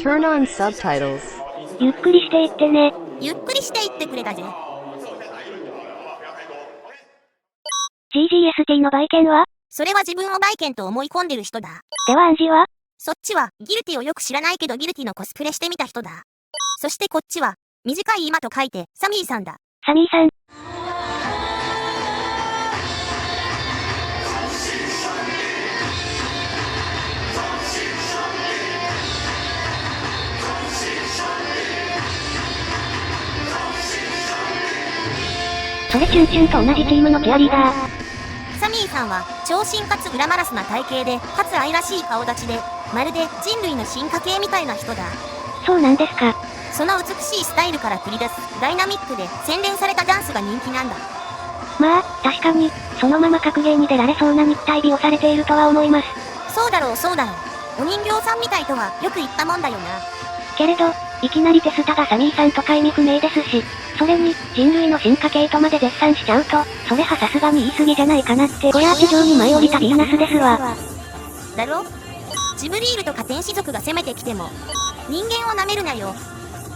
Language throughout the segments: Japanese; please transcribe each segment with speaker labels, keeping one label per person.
Speaker 1: Turn on subtitles.
Speaker 2: ゆっくりしていってね。
Speaker 3: ゆっくりしていってくれたぜ。
Speaker 2: GGST の売券は？
Speaker 3: それは自分をバイケンと思い込んでる人だ。
Speaker 2: では暗示は？
Speaker 3: そっちはギルティをよく知らないけどギルティのコスプレしてみた人だ。そしてこっちは短い今と書いてサミーさんだ。
Speaker 2: サミーさん。それチュンチュンと同じチームのチアリーダー。
Speaker 3: サミーさんは長身かつグラマラスな体型でかつ愛らしい顔立ちでまるで人類の進化系みたいな人だ。
Speaker 2: そうなんですか。
Speaker 3: その美しいスタイルから繰り出すダイナミックで洗練されたダンスが人気なんだ。
Speaker 2: まあ、確かに、そのまま格ゲーに出られそうな肉体美をされているとは思います。
Speaker 3: そうだろうそうだろう。お人形さんみたいとはよく言ったもんだよな。
Speaker 2: けれど、いきなりテスタがサミーさんとか意味不明ですし、それに、人類の進化系とまで絶賛しちゃうと、それはさすがに言い過ぎじゃないかなって。こりゃ地上に舞い降りたヴィーナスですわ。
Speaker 3: だろ？ジブリールとか天使族が攻めてきても、人間を舐めるなよ。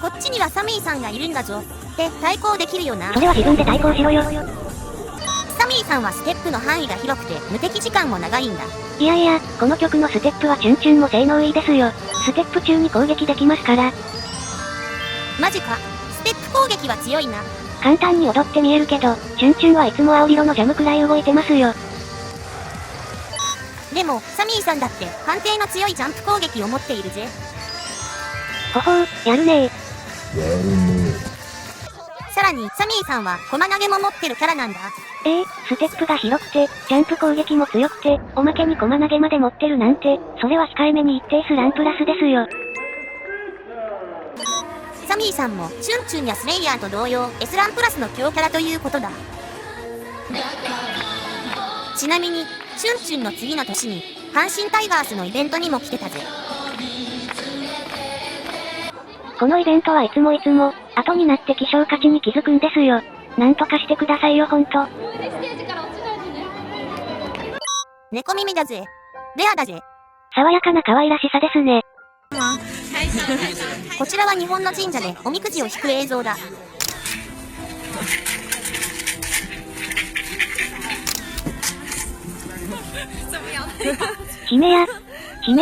Speaker 3: こっちにはサミーさんがいるんだぞ。って対抗できるよな。
Speaker 2: それは自分で対抗しろよ。
Speaker 3: サミーさんはステップの範囲が広くて無敵時間も長いんだ。
Speaker 2: いやいや、この曲のステップはチュンチュンも性能いいですよ。ステップ中に攻撃できますから。
Speaker 3: マジか。ステップ攻撃は強いな。
Speaker 2: 簡単に踊って見えるけど、チュンチュンはいつも青色のジャムくらい動いてますよ。
Speaker 3: でも、サミーさんだって判定の強いジャンプ攻撃を持っているぜ。
Speaker 2: ほほう、やるねー。
Speaker 3: さらに、サミーさんは駒投げも持ってるキャラなんだ。
Speaker 2: ステップが広くて、ジャンプ攻撃も強くて、おまけに駒投げまで持ってるなんて、それは控えめに一定数ランプラスですよ。
Speaker 3: サミーさんも、チュンチュンやスレイヤーと同様、S ランプラスの強キャラということだ。ちなみに、チュンチュンの次の年に、阪神タイガースのイベントにも来てたぜ。
Speaker 2: このイベントはいつも後になって希少価値に気づくんですよ。なんとかしてくださいよほんと。
Speaker 3: 猫耳だぜ。レアだぜ。
Speaker 2: 爽やかな可愛らしさですね。
Speaker 3: こちらは日本の神社でおみくじを引く映像だ。
Speaker 2: 姫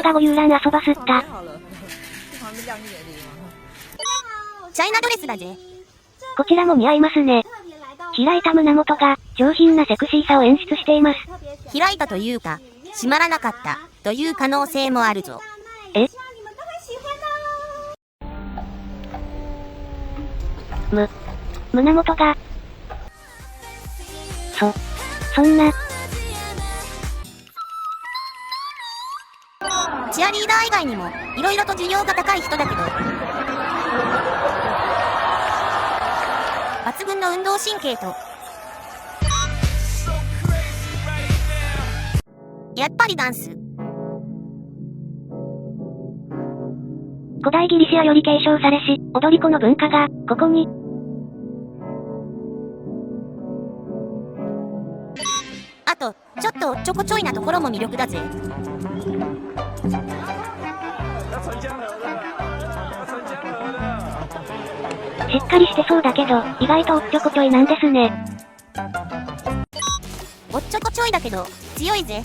Speaker 2: がご遊覧遊ばすった。
Speaker 3: チャイナドレスだぜ。
Speaker 2: こちらも似合いますね。開いた胸元が上品なセクシーさを演出しています。
Speaker 3: 開いたというか、閉まらなかったという可能性もあるぞ。
Speaker 2: 胸元が。そんな。
Speaker 3: チアリーダー以外にも、色々と需要が高い人だけど、抜群の運動神経と、やっぱりダンス。
Speaker 2: 古代ギリシアより継承されし、踊り子の文化が、ここに。
Speaker 3: あと、ちょっとおっちょこちょいなところも魅力だぜ。
Speaker 2: しっかりしてそうだけど、意外とおっちょこちょいなんですね。
Speaker 3: おっちょこちょいだけど、強いぜ。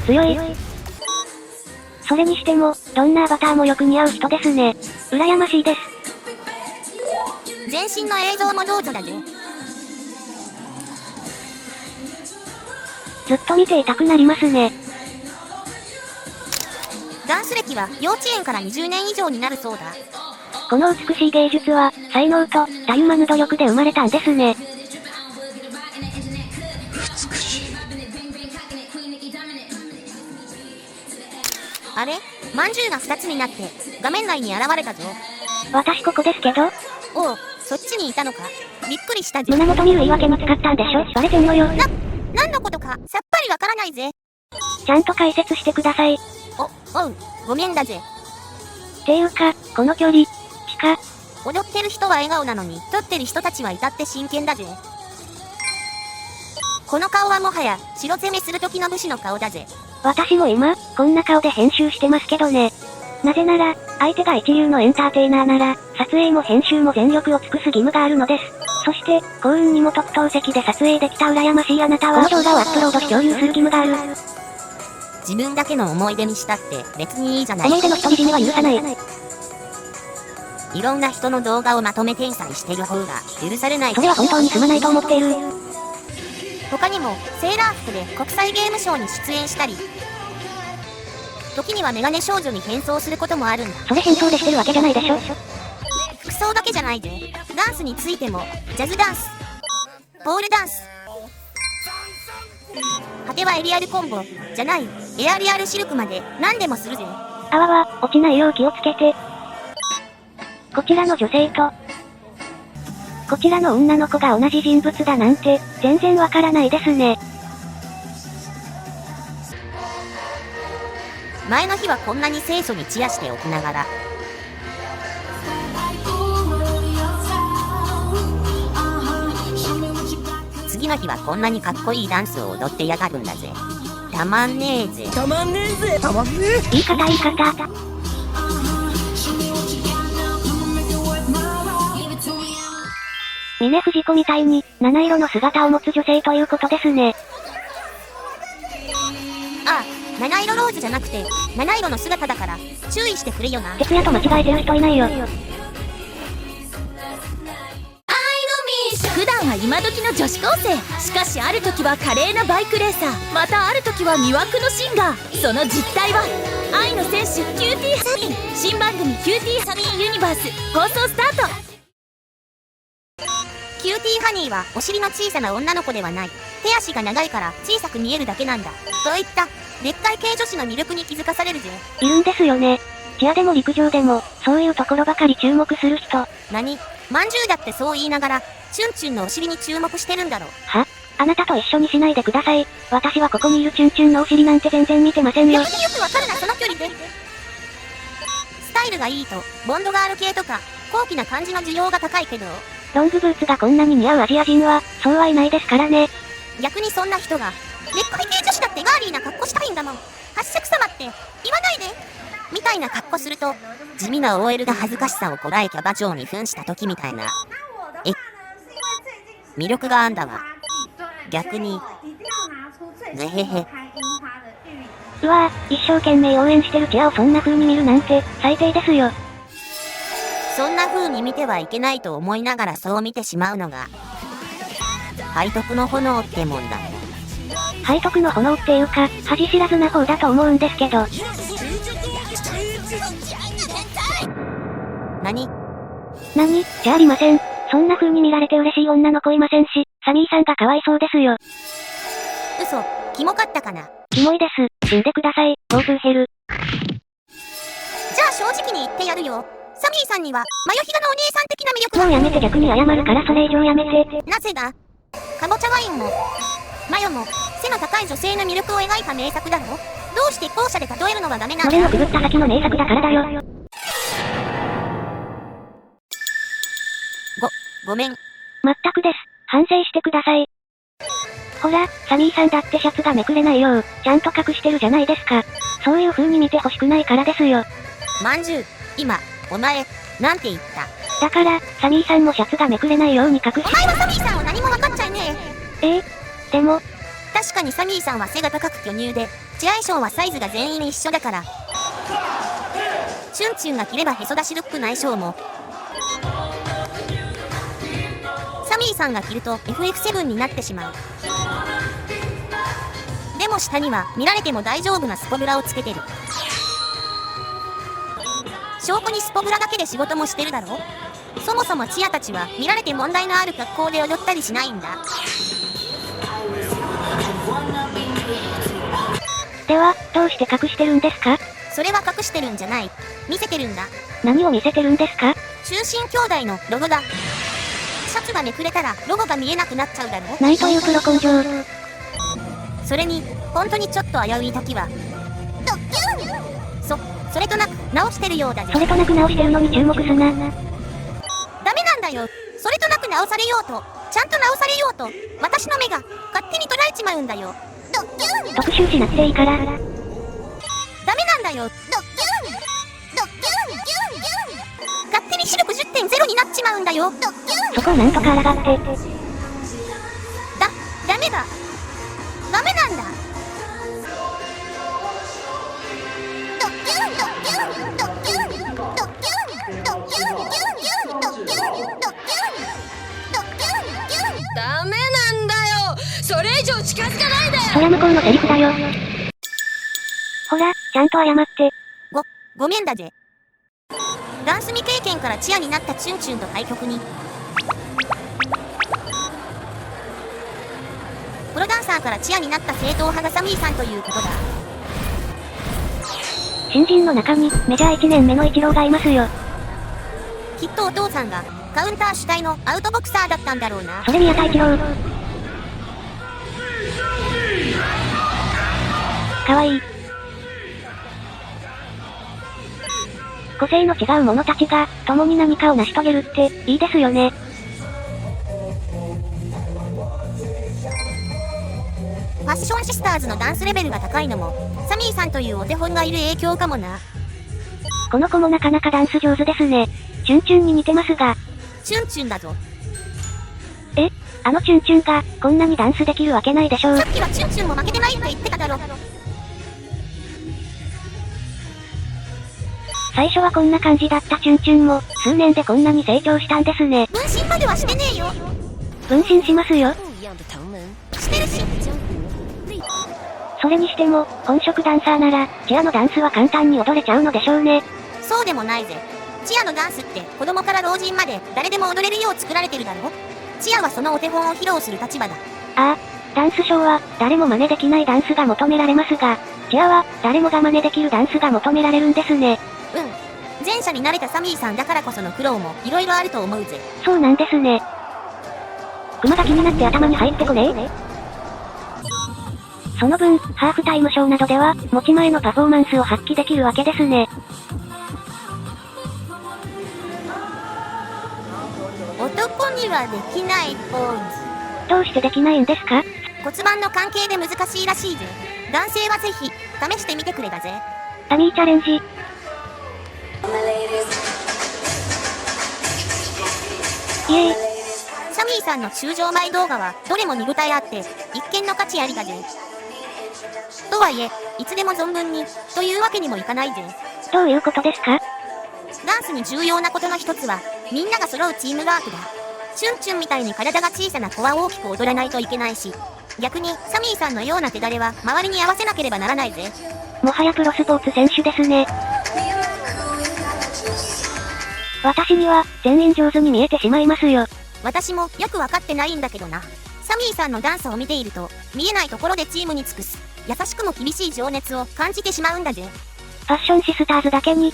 Speaker 2: 強い。それにしても、どんなアバターもよく似合う人ですね。羨ましいです。
Speaker 3: 全身の映像もどうぞだぜ。
Speaker 2: ずっと見ていたくなりますね。
Speaker 3: ダンス歴は幼稚園から20年以上になるそうだ。
Speaker 2: この美しい芸術は、才能と、たゆまぬ努力で生まれたんですね。
Speaker 4: 美しい。
Speaker 3: あれ？まんじゅうが2つになって、画面内に現れたぞ。
Speaker 2: 私ここですけど。
Speaker 3: おう、そっちにいたのか。びっくりしたぜ。
Speaker 2: 胸元見る言い訳に使ったんでしょ？バレてんのよ。
Speaker 3: 何のことか、さっぱりわからないぜ。
Speaker 2: ちゃんと解説してください。
Speaker 3: おう、ごめんだぜ。
Speaker 2: っていうか、この距離、
Speaker 3: 踊ってる人は笑顔なのに、撮ってる人たちは至って真剣だぜ。この顔はもはや、城攻めする時の武士の顔だぜ。
Speaker 2: 私も今、こんな顔で編集してますけどね。なぜなら、相手が一流のエンターテイナーなら、撮影も編集も全力を尽くす義務があるのです。そして、幸運にも特等席で撮影できた羨ましいあなたは、この動画をアップロードし共有する義務がある。
Speaker 3: 自分だけの思い出にしたって別にいいじゃない。
Speaker 2: 思い出の独り占めは許さない。
Speaker 3: いろんな人の動画をまとめ転載してる方が許されない。
Speaker 2: それは本当にすまないと思っている。
Speaker 3: 他にも、セーラー服で国際ゲームショーに出演したり、時にはメガネ少女に変装することもあるんだ。
Speaker 2: それ変装でしてるわけじゃないでしょ。
Speaker 3: 服装だけじゃないぜ。ダンスについても、ジャズダンス、ポールダンス、果てはエリアルコンボ、じゃない、エアリアルシルクまで何でもするぜ。
Speaker 2: あわわ、落ちないよう気をつけて。こちらの女性と、こちらの女の子が同じ人物だなんて、全然わからないですね。
Speaker 3: 前の日はこんなに清楚にチヤしておきながら、次の日はこんなにかっこいいダンスを踊ってやがるんだぜ。たまんねえぜ。
Speaker 1: たまんねえぜ。たまんねえ。
Speaker 2: 言い方。峰不二子みたいに、七色の姿を持つ女性ということですね。
Speaker 3: ああ、七色ローズじゃなくて、七色の姿だから、注意してくれよな。
Speaker 2: 徹夜と間違えてる人いないよ。
Speaker 4: 普段は今時の女子高生。しかしある時は華麗なバイクレーサー、またある時は魅惑のシンガー。その実態は愛の戦士キューティーサミー。新番組キューティーサミーユニバース放送スタート。
Speaker 3: キューティーハニーはお尻の小さな女の子ではない。手足が長いから小さく見えるだけなんだ。といったでっかい系女子の魅力に気づかされるぜ。
Speaker 2: いるんですよね。チアでも陸上でも、そういうところばかり注目する人。
Speaker 3: 何？まんじゅうだってそう言いながら、チュンチュンのお尻に注目してるんだろ。
Speaker 2: は？あなたと一緒にしないでください。私はここにいるチュンチュンのお尻なんて全然見てませんよ。
Speaker 3: 逆によくわかるな、その距離で。スタイルがいいと、ボンドガール系とか、高貴な感じの需要が高いけど、
Speaker 2: ロングブーツがこんなに似合うアジア人は、そうはいないですからね。
Speaker 3: 逆にそんな人が、でっかい系女子だってガーリーな格好したいんだもん。発色様って、言わないでみたいな格好すると、地味な OL が恥ずかしさをこらえキャバ嬢に扮した時みたいな。魅力があんだわ。逆に、ねへへ。
Speaker 2: うわぁ、一生懸命応援してるチアをそんな風に見るなんて、最低ですよ。
Speaker 3: そんな風に見てはいけないと思いながらそう見てしまうのが、背徳の炎ってもんだ。
Speaker 2: 背徳の炎っていうか、恥知らずな方だと思うんですけど。
Speaker 3: 何
Speaker 2: じゃありません。そんな風に見られて嬉しい女の子いませんし、サミーさんがかわいそうですよ。
Speaker 3: 嘘、キモかったかな。
Speaker 2: キモいです。死んでください、GoToヘル。
Speaker 3: じゃあ正直に言ってやるよ。サミーさんには、マヨヒガのお姉さん的な魅力
Speaker 2: もうやめて、逆に謝るからそれ以上やめて。
Speaker 3: なぜだ？かぼちゃワインも、マヨも、背の高い女性の魅力を描いた名作だろ？どうして後者で例えるのはダメなんだ？
Speaker 2: 俺のくぐった先の名作だからだよ。
Speaker 3: ごめん。
Speaker 2: まったくです。反省してください。ほら、サミーさんだってシャツがめくれないよう、ちゃんと隠してるじゃないですか。そういう風に見て欲しくないからですよ。
Speaker 3: まんじゅう、今、お前、なんて言った？
Speaker 2: だから、サミーさんもシャツがめくれないように隠し。
Speaker 3: お前はサミーさんを何も分かっちゃいねえ。
Speaker 2: でも、
Speaker 3: 確かにサミーさんは背が高く巨乳で、チア衣装はサイズが全員一緒だから。チュンチュンが着ればへそ出しルックの相性も、サミーさんが着ると FF7 になってしまう。でも下には見られても大丈夫なスポブラをつけてる。証拠にスポブラだけで仕事もしてるだろ。そもそもチアたちは見られて問題のある格好で踊ったりしないんだ。
Speaker 2: では、どうして隠してるんですか？
Speaker 3: それは隠してるんじゃない。見せてるんだ。
Speaker 2: 何を見せてるんですか？
Speaker 3: 中心兄弟のロゴだ。シャツがめくれたらロゴが見えなくなっちゃうだろ。
Speaker 2: ないというプロ根性。
Speaker 3: それに、本当にちょっと危うい時は、ドッキュン！それとなく直してるようだぜ。
Speaker 2: それとなく直してるのに注目すな。
Speaker 3: ダメなんだよ。それとなく直されようと、ちゃんと直されようと、私の目が勝手に捉えちまうんだよ。ドッキュン。
Speaker 2: 特集しなくていいから。
Speaker 3: ダメなんだよ。ドッキュン。ドッキュン。ギュンギュン。勝手に視力 10.0 になっちまうんだよ。ドッキュン。
Speaker 2: そこをなんとか抗って。
Speaker 3: ダメだ。ダメなんだ。ドッキュン。ドッキュン。ドッキュン。ドッキュン。ドッキュン。ドッキュン。ギュンギュン。ドッキュン。ドッキュン。ドッキュン。ギュン。
Speaker 4: ダメなんだよ。それ以上近づかないで。
Speaker 2: そりゃ向こうのセリフだよ。ほら、ちゃんと謝って。
Speaker 3: ごめんだぜ。ダンス未経験からチアになったチュンチュンと対局に、プロダンサーからチアになった正統派がサミーさんということだ。
Speaker 2: 新人の中にメジャー1年目のイチローがいますよ。
Speaker 3: きっとお父さんがカウンター主体のアウトボクサーだったんだろうな。
Speaker 2: それ宮田一郎。かわいい。個性の違う者たちが共に何かを成し遂げるっていいですよね。
Speaker 3: ファッションシスターズのダンスレベルが高いのもサミーさんというお手本がいる影響かもな。
Speaker 2: この子もなかなかダンス上手ですね。チュンチュンに似てますが。
Speaker 3: チュンチュンだぞ。
Speaker 2: あのチュンチュンがこんなにダンスできるわけないでしょう。
Speaker 3: さっきはチュンチュンも負けてないって言ってただろ。
Speaker 2: 最初はこんな感じだったチュンチュンも数年でこんなに成長したんですね。
Speaker 3: 分身まではしてねえよ。
Speaker 2: 分身しますよ。
Speaker 3: してるし。
Speaker 2: それにしても本職ダンサーならチアのダンスは簡単に踊れちゃうのでしょうね。
Speaker 3: そうでもないぜ。チアのダンスって子供から老人まで誰でも踊れるよう作られてるだろ。チアはそのお手本を披露する立場だ。
Speaker 2: ああ、ダンスショーは誰も真似できないダンスが求められますが、チアは誰もが真似できるダンスが求められるんですね。
Speaker 3: 前者に慣れたサミーさんだからこその苦労も色々あると思うぜ。
Speaker 2: そうなんですね。クマが気になって頭に入ってこねえ。その分、ハーフタイムショーなどでは持ち前のパフォーマンスを発揮できるわけですね。
Speaker 3: 男にはできないポーズ。
Speaker 2: どうしてできないんですか？
Speaker 3: 骨盤の関係で難しいらしいぜ。男性はぜひ試してみてくれだぜ。
Speaker 2: サミーチャレンジ。イエーイ。
Speaker 3: サミーさんの中場前動画はどれも見応えあって一見の価値ありだぜ。とはいえ、いつでも存分にというわけにもいかないぜ。
Speaker 2: どういうことですか？
Speaker 3: ダンスに重要なことの一つはみんなが揃うチームワークだ。チュンチュンみたいに体が小さな子は大きく踊らないといけないし、逆にサミーさんのような手だれは周りに合わせなければならないぜ。
Speaker 2: もはやプロスポーツ選手ですね。私には全員上手に見えてしまいますよ。
Speaker 3: 私もよくわかってないんだけどな。サミーさんのダンスを見ていると見えないところでチームに尽くす優しくも厳しい情熱を感じてしまうんだぜ。
Speaker 2: ファッションシスターズだけに。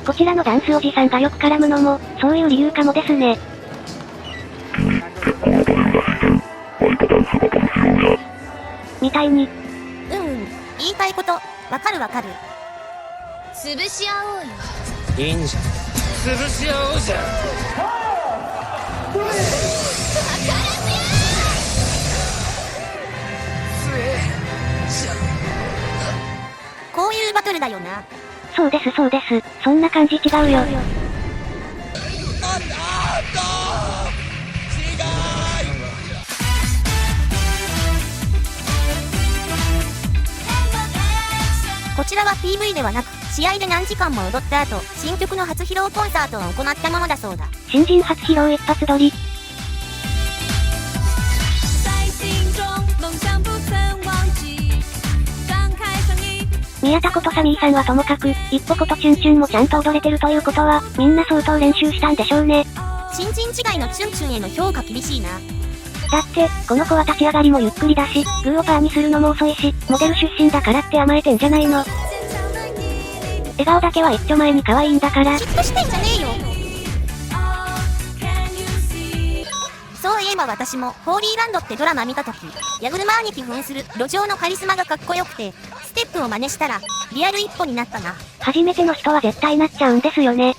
Speaker 2: こちらのダンスおじさんがよく絡むのもそういう理由かもですね。みたいに。
Speaker 3: 言いたいことわかるわかる。
Speaker 4: 潰し合おうよ。
Speaker 1: いいんじゃん。潰し合おうじゃん。
Speaker 3: こういうバトルだよな。
Speaker 2: そうですそうです。そんな感じ違うよ。
Speaker 3: こちらは PV ではなく試合で何時間も踊った後新曲の初披露コンサートを行ったものだそうだ。
Speaker 2: 新人初披露一発撮り。宮田ことサミーさんはともかく、一歩ことチュンチュンもちゃんと踊れてるということは、みんな相当練習したんでしょうね。
Speaker 3: 新人違いのチュンチュンへの評価厳しいな。
Speaker 2: だって、この子は立ち上がりもゆっくりだし、グーをパーにするのも遅いし、モデル出身だからって甘えてんじゃないの。笑顔だけは一丁前に可愛いんだから。
Speaker 3: 嫉妬してんじゃねえよ。そういえば私もホーリーランドってドラマ見たとき、ヤグルマーに寄付する路上のカリスマがかっこよくて、ステップを真似したらリアル一歩になったな。
Speaker 2: 初めての人は絶対なっちゃうんですよね。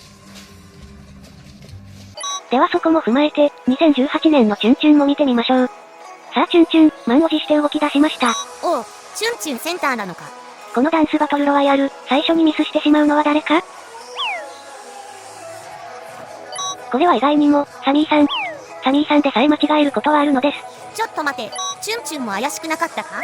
Speaker 2: ではそこも踏まえて、2018年のチュンチュンも見てみましょう。さあチュンチュン、満を持して動き出しました。
Speaker 3: おう、チュンチュンセンターなのか。
Speaker 2: このダンスバトルロワイヤル、最初にミスしてしまうのは誰か？これは意外にも、サミーさん。サミーさんでさえ間違えることはあるのです。
Speaker 3: ちょっと待て、チュンチュンも怪しくなかったか？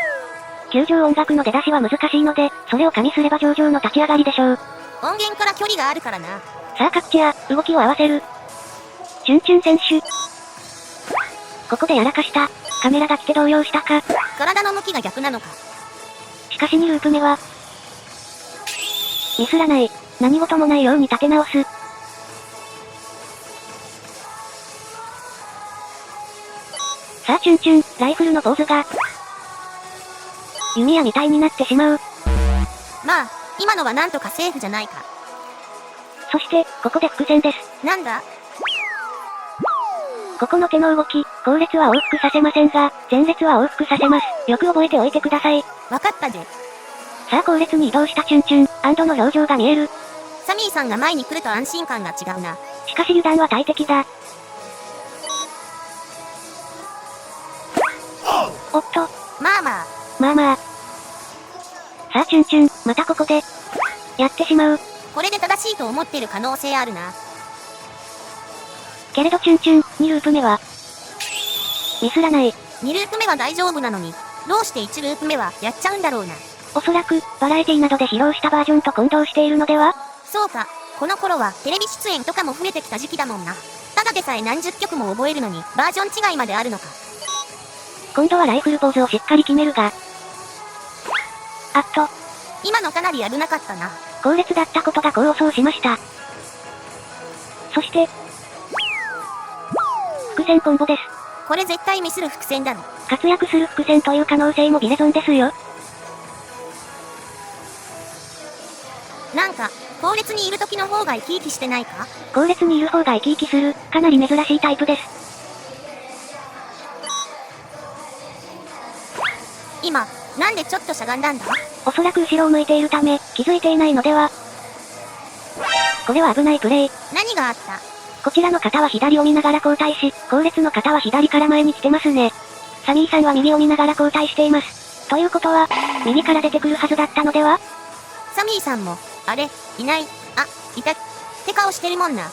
Speaker 2: 球場音楽の出だしは難しいので、それを加味すれば上々の立ち上がりでしょう。
Speaker 3: 音源から距離があるからな。
Speaker 2: さあ各チェア、動きを合わせる。チュンチュン選手。ここでやらかした。カメラが来て動揺したか。
Speaker 3: 体の向きが逆なのか。
Speaker 2: しかし2ループ目は、ミスらない。何事もないように立て直す。さあチュンチュン、ライフルのポーズが、弓矢みたいになってしまう。
Speaker 3: まあ、今のはなんとかセーフじゃないか。
Speaker 2: そして、ここで伏線です。
Speaker 3: なんだ？
Speaker 2: ここの手の動き、後列は往復させませんが、前列は往復させます。よく覚えておいてください。
Speaker 3: わかったぜ。
Speaker 2: さあ後列に移動したチュンチュン、アンドの表情が見える。
Speaker 3: サミーさんが前に来ると安心感が違うな。
Speaker 2: しかし油断は大敵だ。おっと、
Speaker 3: まあまあ、
Speaker 2: まあまあ。さあチュンチュン、またここで、やってしまう。
Speaker 3: これで正しいと思ってる可能性あるな。
Speaker 2: けれどチュンチュン、2ループ目は、ミスらない。
Speaker 3: 2ループ目は大丈夫なのに、どうして1ループ目はやっちゃうんだろうな。
Speaker 2: おそらく、バラエティなどで披露したバージョンと混同しているのでは？
Speaker 3: そうか、この頃はテレビ出演とかも増えてきた時期だもんな。ただでさえ何十曲も覚えるのに、バージョン違いまであるのか。
Speaker 2: 今度はライフルポーズをしっかり決めるが、あっと、
Speaker 3: 今のかなり危なかったな。
Speaker 2: 後列だったことが功を奏しました。そして、伏線コンボです。
Speaker 3: これ絶対ミスる伏線だろ。
Speaker 2: 活躍する伏線という可能性もビレゾンですよ。
Speaker 3: なんか、後列にいる時の方が生き生きしてないか？
Speaker 2: 後列にいる方が生き生きする、かなり珍しいタイプです。
Speaker 3: 今、なんでちょっとしゃがんだんだ？
Speaker 2: おそらく後ろを向いているため、気づいていないのでは。これは危ないプレイ。
Speaker 3: 何があった？
Speaker 2: こちらの方は左を見ながら交代し、後列の方は左から前に来てますね。サミーさんは右を見ながら交代しています。ということは、右から出てくるはずだったのでは？
Speaker 3: サミーさんも、あれ、いない、あ、いた、って顔してるもんな。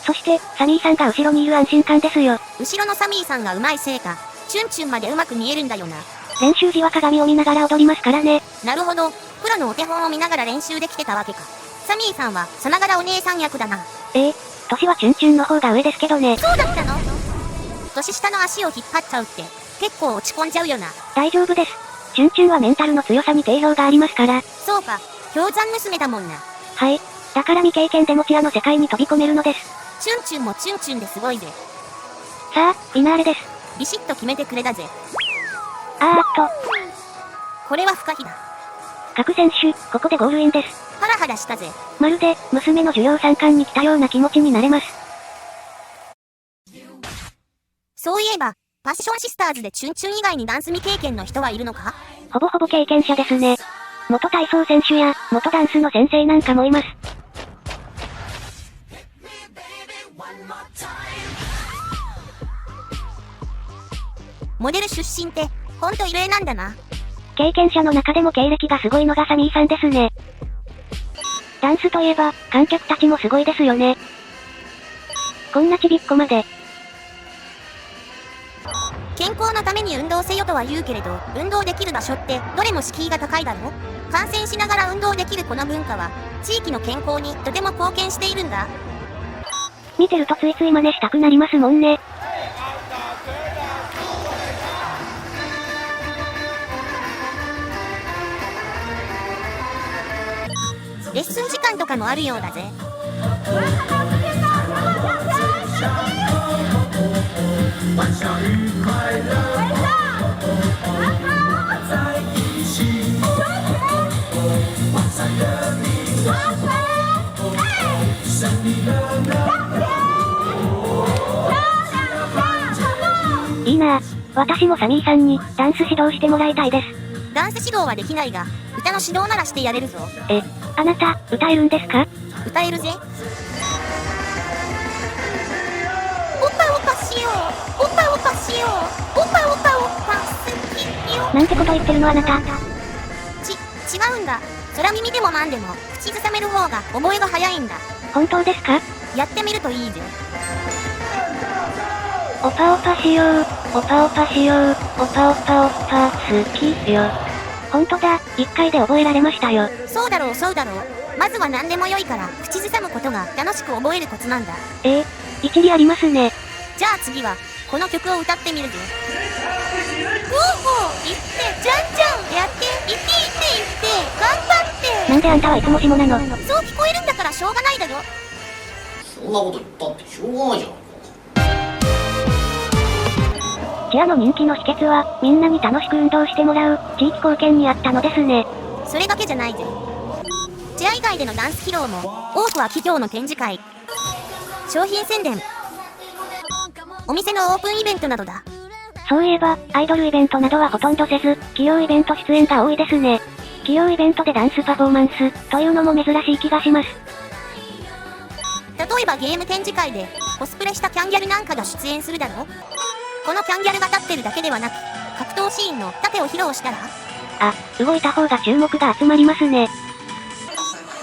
Speaker 2: そして、サミーさんが後ろにいる安心感ですよ。
Speaker 3: 後ろのサミーさんが上手いせいか、チュンチュンまでうまく見えるんだよな。
Speaker 2: 練習時は鏡を見ながら踊りますからね。
Speaker 3: なるほど、プロのお手本を見ながら練習できてたわけか。サミーさんは、さながらお姉さん役だな。
Speaker 2: 年はチュンチュンの方が上ですけどね。
Speaker 3: そうだったの？年下の足を引っ張っちゃうって、結構落ち込んじゃうよな。
Speaker 2: 大丈夫です。チュンチュンはメンタルの強さに定評がありますから。
Speaker 3: そうか、氷山娘だもんな。
Speaker 2: はい。だから未経験でもチアの世界に飛び込めるのです。
Speaker 3: チュンチュンもチュンチュンですごいぜ。
Speaker 2: さあ、フィナーレです。
Speaker 3: ビシッと決めてくれだぜ。これは不可避だ。
Speaker 2: 各選手、ここでゴールインです。
Speaker 3: ハラハラしたぜ。
Speaker 2: まるで、娘の授業参観に来たような気持ちになれます。
Speaker 3: そういえば、パッションシスターズでチュンチュン以外にダンス未経験の人はいるのか？
Speaker 2: ほぼほぼ経験者ですね。元体操選手や、元ダンスの先生なんかもいます。
Speaker 3: モデル出身って、ほんと異例なんだな。
Speaker 2: 経験者の中でも経歴がすごいのがサミーさんですね。ダンスといえば、観客たちもすごいですよね。こんなちびっこまで。
Speaker 3: 健康のために運動せよとは言うけれど、運動できる場所ってどれも敷居が高いだろ？観戦しながら運動できるこの文化は、地域の健康にとても貢献しているんだ。
Speaker 2: 見てるとついつい真似したくなりますもんね。
Speaker 3: レッスン時間とかもあるようだぜ。
Speaker 2: いいなぁ。私もサミーさんにダンス指導してもらいたいです。
Speaker 3: ダンス指導はできないが、歌の指導ならしてやれるぞ。
Speaker 2: あなた、歌えるんですか？
Speaker 3: 歌えるぜ。しよう。オパオパしよう。オパオパオパ好きよ。
Speaker 2: なんてこと言ってるのあなた。
Speaker 3: 違うんだ。空耳でもマンでも口ずさめる方が覚えが早いんだ。
Speaker 2: 本当ですか？
Speaker 3: やってみるといいぜ。
Speaker 2: オパオパしよう。オパオパしよう。オパオパオパ好きよ。ほんとだ、1回で覚えられましたよ。
Speaker 3: そうだろうそうだろう。まずは何でも良いから口ずさむことが楽しく覚えるコツなんだ。
Speaker 2: 一理ありますね。
Speaker 3: じゃあ次はこの曲を歌ってみるぜ。ゴーゴー言ってじゃんじゃんやって言って言って言って頑張って。
Speaker 2: なんであんたはいつも下なの？
Speaker 3: そう聞こえるんだからしょうがないだろ。
Speaker 1: そんなこと言ったってしょうがないじゃん。
Speaker 2: チアの人気の秘訣は、みんなに楽しく運動してもらう、地域貢献にあったのですね。
Speaker 3: それだけじゃないぜ。チア以外でのダンス披露も、多くは企業の展示会、商品宣伝、お店のオープンイベントなどだ。
Speaker 2: そういえば、アイドルイベントなどはほとんどせず、企業イベント出演が多いですね。企業イベントでダンスパフォーマンス、というのも珍しい気がします。
Speaker 3: 例えばゲーム展示会で、コスプレしたキャンギャルなんかが出演するだろ。このキャンギャルが立ってるだけではなく、格闘シーンの盾を披露したら、
Speaker 2: 動いた方が注目が集まりますね。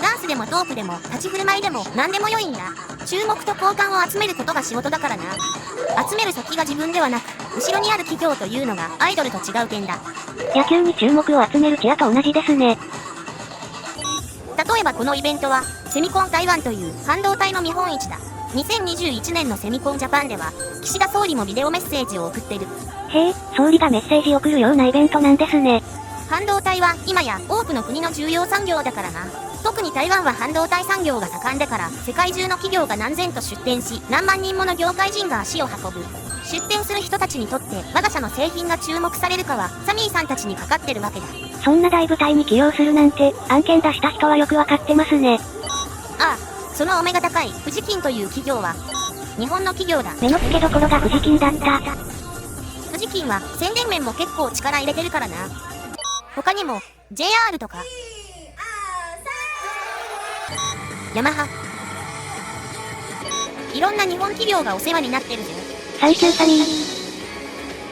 Speaker 3: ダンスでもトークでも立ち振る舞いでも何でも良いんだ。注目と好感を集めることが仕事だからな。集める先が自分ではなく、後ろにある企業というのがアイドルと違う点だ。
Speaker 2: 野球に注目を集めるチアと同じですね。
Speaker 3: 例えばこのイベントは、セミコン台湾という半導体の見本市だ。2021年のセミコンジャパンでは、岸田総理もビデオメッセージを送ってる。
Speaker 2: へえ、総理がメッセージを送るようなイベントなんですね。
Speaker 3: 半導体は今や多くの国の重要産業だからな。特に台湾は半導体産業が盛んだから、世界中の企業が何千と出展し、何万人もの業界人が足を運ぶ。出展する人たちにとって我が社の製品が注目されるかはサミーさんたちにかかってるわけだ。
Speaker 2: そんな大舞台に起用するなんて、案件出した人はよくわかってますね。
Speaker 3: そのお目が高い富士金という企業は日本の企業だ。
Speaker 2: 目の付けどころが富士金だった。
Speaker 3: 富士金は宣伝面も結構力入れてるからな。他にも JR とかヤマハ、いろんな日本企業がお世話になってるぜ。
Speaker 2: サンキューサミー。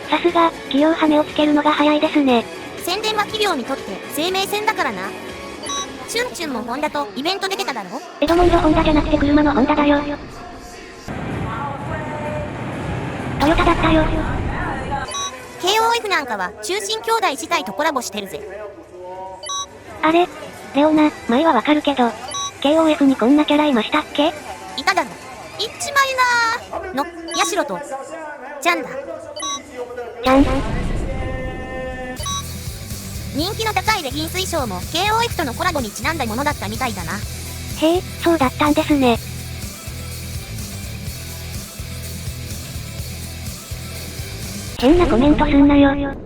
Speaker 2: さすが、企業羽目をつけるのが早いですね。
Speaker 3: 宣伝は企業にとって生命線だからな。チュンチュンもホンダとイベント出てただろ。
Speaker 2: エドモンドホンダじゃなくて車のホンダだよ。トヨタだったよ。
Speaker 3: KOF なんかは中心兄弟自体とコラボしてるぜ。
Speaker 2: あれレオナ、前はわかるけど、KOF にこんなキャラいましたっけ？
Speaker 3: いただろ。いっちまいなーの、ヤシロと、ジャンだ。
Speaker 2: じゃん。
Speaker 3: 人気の高いレギンス衣装も KOF とのコラボにちなんだものだったみたいだな。
Speaker 2: へえ、そうだったんですね。変なコメントすんなよ。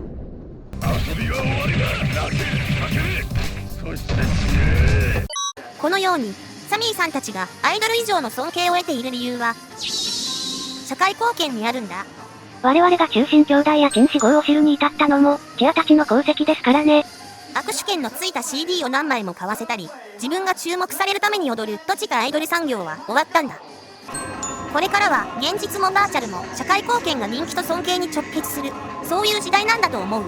Speaker 3: このように、サミーさんたちがアイドル以上の尊敬を得ている理由は、社会貢献にあるんだ。
Speaker 2: 我々が中心兄弟や陳志豪を知るに至ったのも、チアたちの功績ですからね。
Speaker 3: 握手券のついた CD を何枚も買わせたり、自分が注目されるために踊るとちかアイドル産業は終わったんだ。これからは現実もバーチャルも社会貢献が人気と尊敬に直結する、そういう時代なんだと思う。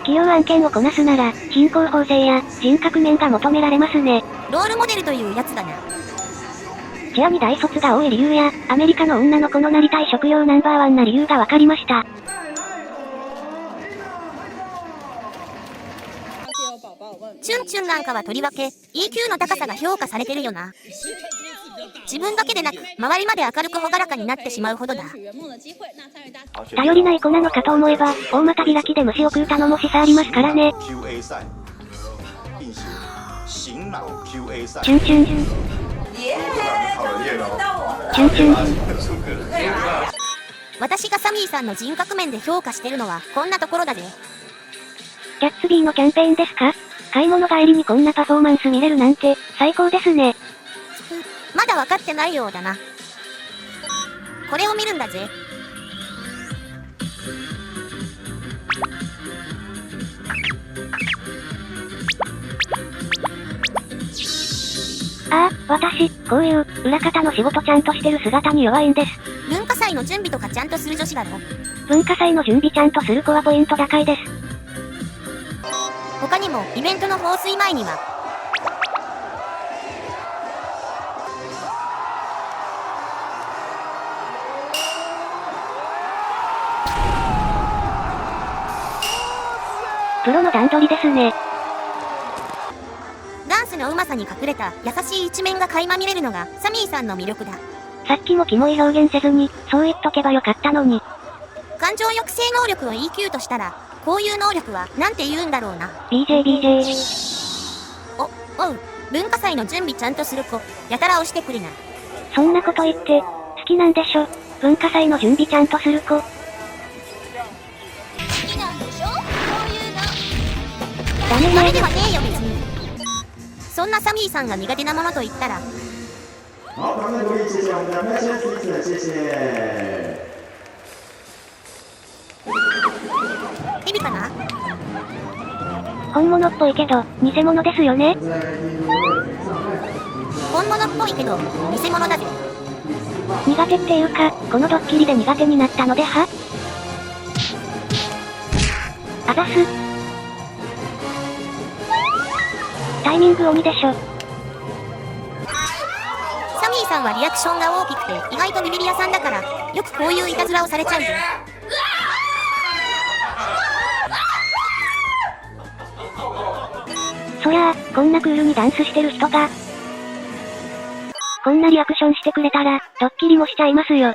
Speaker 2: 企業案件をこなすなら、品行方正や人格面が求められますね。
Speaker 3: ロールモデルというやつだな。
Speaker 2: チアに大卒が多い理由や、アメリカの女の子のなりたい職業ナンバーワンな理由が分かりました。
Speaker 3: チュンチュンなんかはとりわけ EQ の高さが評価されてるよな。自分だけでなく周りまで明るく朗らかになってしまうほどだ。
Speaker 2: 頼りない子なのかと思えば、大股開きで虫を食う頼もしさありますからね。チュンチュン。チュンチュン。
Speaker 3: 私がサミーさんの人格面で評価してるのはこんなところだぜ。
Speaker 2: ギャッツビーのキャンペーンですか？買い物帰りにこんなパフォーマンス見れるなんて、最高ですね。
Speaker 3: まだ分かってないようだな。これを見るんだぜ。
Speaker 2: ああ、私、こういう、裏方の仕事ちゃんとしてる姿に弱いんです。
Speaker 3: 文化祭祭の準備とかちゃんとする女子だろ。
Speaker 2: 文化祭の準備ちゃんとする子はポイント高いです。
Speaker 3: 他にもイベントの放水前には
Speaker 2: プロの段取りですね。
Speaker 3: ダンスの上手さに隠れた優しい一面が垣間見れるのがサミーさんの魅力だ。
Speaker 2: さっきもキモい表現せずに、そう言っとけばよかったのに。
Speaker 3: 感情抑制能力を EQ としたら、こういう能力はなんて言うんだろうな。
Speaker 2: BJ。
Speaker 3: おう、文化祭の準備ちゃんとする子、やたら押してくれな。
Speaker 2: そんなこと言って、好きなんでしょ。文化祭の準備ちゃんとする子。
Speaker 4: 好きなんでしょこういうの。
Speaker 2: ダメね。
Speaker 3: ダメではねえよ別に。そんなサミーさんが苦手なものと言ったら、
Speaker 5: 好，掌声鼓励，谢谢我们的 Passion Speaker，谢谢。
Speaker 3: ヘビかな。
Speaker 2: 本物っぽいけど、偽物ですよね。
Speaker 3: 本物っぽいけど、偽物だぜ。
Speaker 2: 苦手っていうか、このドッキリで苦手になったのでは？あざす。タイミング鬼でしょ。
Speaker 3: サミーさんはリアクションが大きくて意外とビビり屋さんだから、よくこういういたずらをされちゃうぜ。
Speaker 2: そりゃあ、こんなクールにダンスしてる人が、こんなリアクションしてくれたら、ドッキリもしちゃいますよ。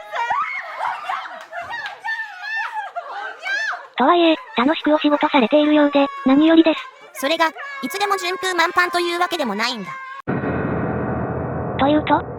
Speaker 2: とはいえ、楽しくお仕事されているようで、何よりです。
Speaker 3: それが、いつでも順風満帆というわけでもないんだ。
Speaker 2: というと？